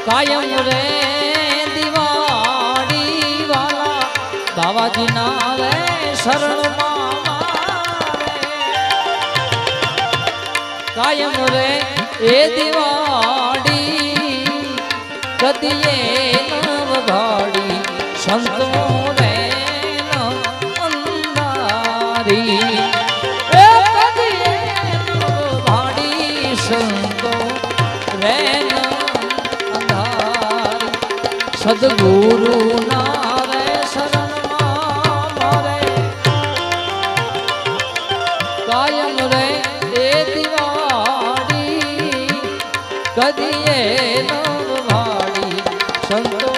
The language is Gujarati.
કાયમ રે દિવાળી વાલા બાવાજી ના રે શરણમાં કાયમ રે એ દિવાળી કદીએ નવ ભાડી સંતો રે અંધારી એ કદીએ નવ ભાડી સંતો રે સદગુરુ ના રે શરણમાં મારે કાયમ રે એ દિવાળી કદીએ નવ ભાડી સંતો